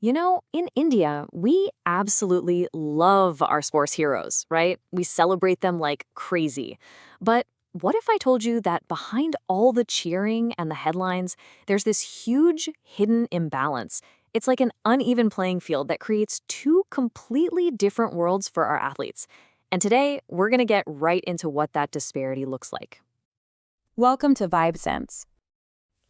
In India, we absolutely love our sports heroes, right? We celebrate them like crazy. But what if I told you that behind all the cheering and the headlines, there's this huge hidden imbalance? It's like an uneven playing field that creates two completely different worlds for our athletes. And today, we're going to get right into what that disparity looks like. Welcome to Vibe Sense.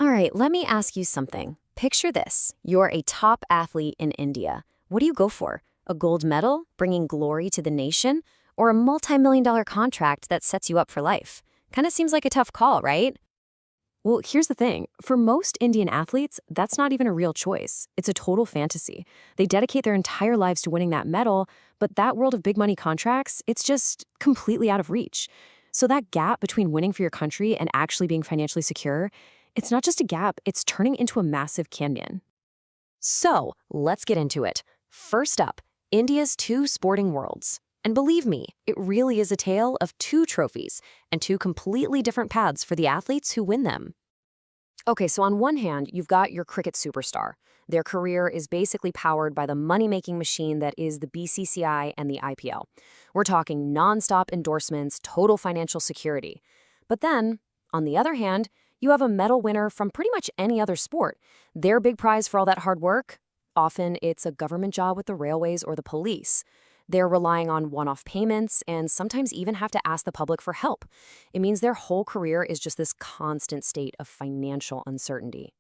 All right, let me ask you something. Picture this. You're a top athlete in India. What do you go for? A gold medal, bringing glory to the nation, or a multi-million-dollar contract that sets you up for life? Kind of seems like a tough call, right? Well, here's the thing. For most Indian athletes, that's not even a real choice. It's a total fantasy. They dedicate their entire lives to winning that medal, but that world of big money contracts, it's just completely out of reach. So that gap between winning for your country and actually being financially secure, it's not just a gap, it's turning into a massive canyon. So, let's get into it. First up, India's two sporting worlds. And believe me, it really is a tale of two trophies and two completely different paths for the athletes who win them. Okay, so on one hand, you've got your cricket superstar. Their career is basically powered by the money-making machine that is the BCCI and the IPL. We're talking non-stop endorsements, total financial security. But then, on the other hand, you have a medal winner from pretty much any other sport. Their big prize for all that hard work? Often it's a government job with the railways or the police. They're relying on one-off payments and sometimes even have to ask the public for help. It means their whole career is just this constant state of financial uncertainty.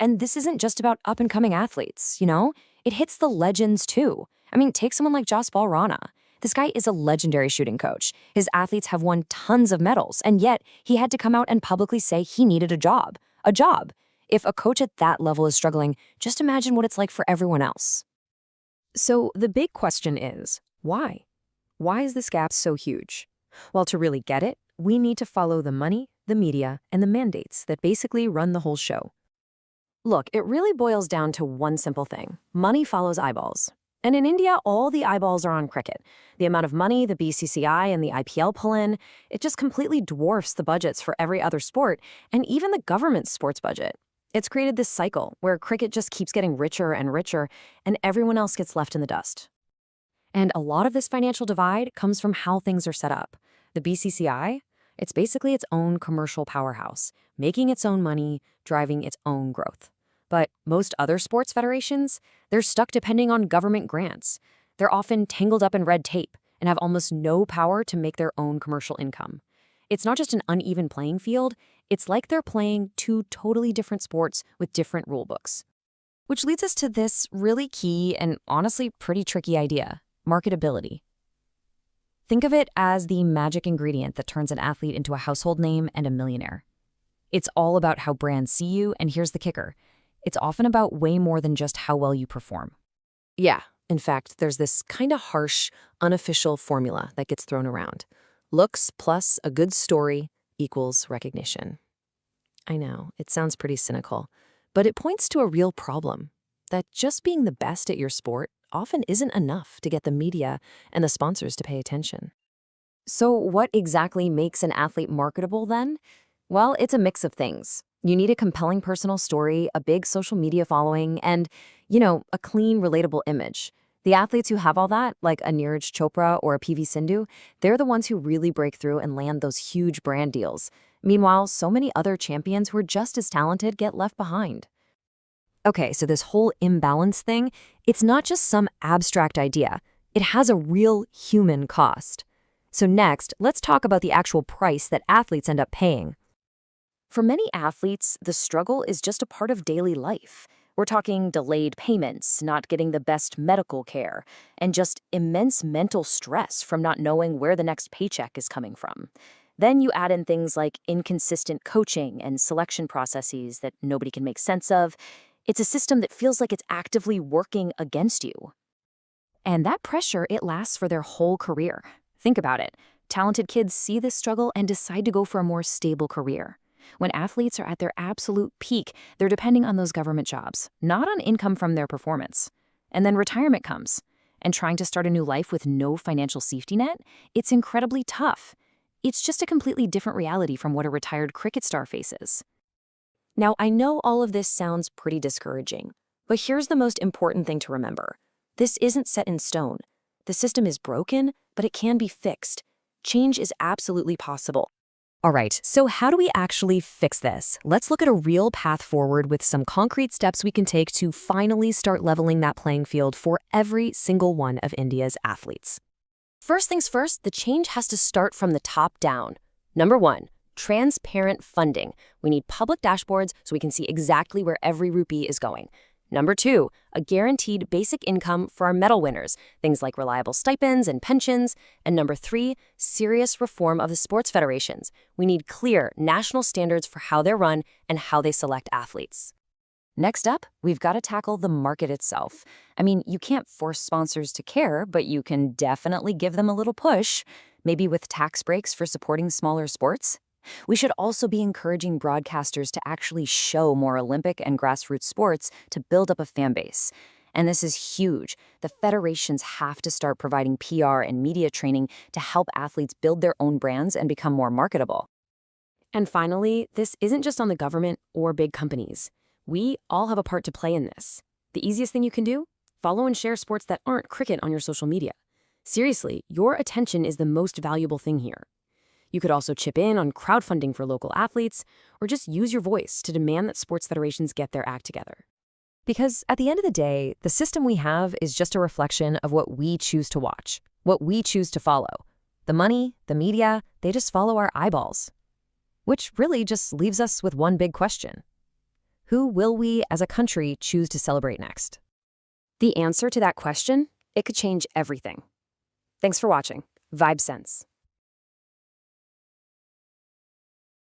And this isn't just about up-and-coming athletes. It hits the legends too. I mean, take someone like Jaspal Rana. This guy is a legendary shooting coach. His athletes have won tons of medals, and yet he had to come out and publicly say he needed a job. A job. If a coach at that level is struggling, just imagine what it's like for everyone else. So the big question is, why? Why is this gap so huge? Well, to really get it, we need to follow the money, the media, and the mandates that basically run the whole show. Look, it really boils down to one simple thing. Money follows eyeballs. And in India, all the eyeballs are on cricket. The amount of money the BCCI and the IPL pull in, it just completely dwarfs the budgets for every other sport, and even the government's sports budget. It's created this cycle where cricket just keeps getting richer and richer, and everyone else gets left in the dust. And a lot of this financial divide comes from how things are set up. The BCCI, it's basically its own commercial powerhouse, making its own money, driving its own growth. But most other sports federations, they're stuck depending on government grants. They're often tangled up in red tape and have almost no power to make their own commercial income. It's not just an uneven playing field, it's like they're playing two totally different sports with different rule books. Which leads us to this really key and honestly pretty tricky idea, marketability. Think of it as the magic ingredient that turns an athlete into a household name and a millionaire. It's all about how brands see you, and here's the kicker. It's often about way more than just how well you perform. Yeah, in fact, there's this kind of harsh, unofficial formula that gets thrown around. Looks plus a good story equals recognition. I know, it sounds pretty cynical, but it points to a real problem, that just being the best at your sport often isn't enough to get the media and the sponsors to pay attention. So what exactly makes an athlete marketable then? Well, it's a mix of things. You need a compelling personal story, a big social media following, and, a clean, relatable image. The athletes who have all that, like a Neeraj Chopra or a PV Sindhu, they're the ones who really break through and land those huge brand deals. Meanwhile, so many other champions who are just as talented get left behind. Okay, so this whole imbalance thing, it's not just some abstract idea. It has a real human cost. So next, let's talk about the actual price that athletes end up paying. For many athletes, the struggle is just a part of daily life. We're talking delayed payments, not getting the best medical care, and just immense mental stress from not knowing where the next paycheck is coming from. Then you add in things like inconsistent coaching and selection processes that nobody can make sense of. It's a system that feels like it's actively working against you. And that pressure, it lasts for their whole career. Think about it. Talented kids see this struggle and decide to go for a more stable career. When athletes are at their absolute peak, they're depending on those government jobs, not on income from their performance. And then retirement comes. And trying to start a new life with no financial safety net, it's incredibly tough. It's just a completely different reality from what a retired cricket star faces. Now, I know all of this sounds pretty discouraging. But here's the most important thing to remember. This isn't set in stone. The system is broken, but it can be fixed. Change is absolutely possible. All right, so how do we actually fix this? Let's look at a real path forward with some concrete steps we can take to finally start leveling that playing field for every single one of India's athletes. First things first, the change has to start from the top down. Number 1, transparent funding. We need public dashboards so we can see exactly where every rupee is going. Number 2, a guaranteed basic income for our medal winners, things like reliable stipends and pensions. And number 3, serious reform of the sports federations. We need clear national standards for how they're run and how they select athletes. Next up, we've got to tackle the market itself. I mean, you can't force sponsors to care, but you can definitely give them a little push, maybe with tax breaks for supporting smaller sports. We should also be encouraging broadcasters to actually show more Olympic and grassroots sports to build up a fan base. And this is huge. The federations have to start providing PR and media training to help athletes build their own brands and become more marketable. And finally, this isn't just on the government or big companies. We all have a part to play in this. The easiest thing you can do? Follow and share sports that aren't cricket on your social media. Seriously, your attention is the most valuable thing here. You could also chip in on crowdfunding for local athletes, or just use your voice to demand that sports federations get their act together. Because at the end of the day, the system we have is just a reflection of what we choose to watch, what we choose to follow. The money, the media, they just follow our eyeballs. Which really just leaves us with one big question. Who will we as a country choose to celebrate next? The answer to that question, it could change everything. Thanks for watching. Vibe Sense.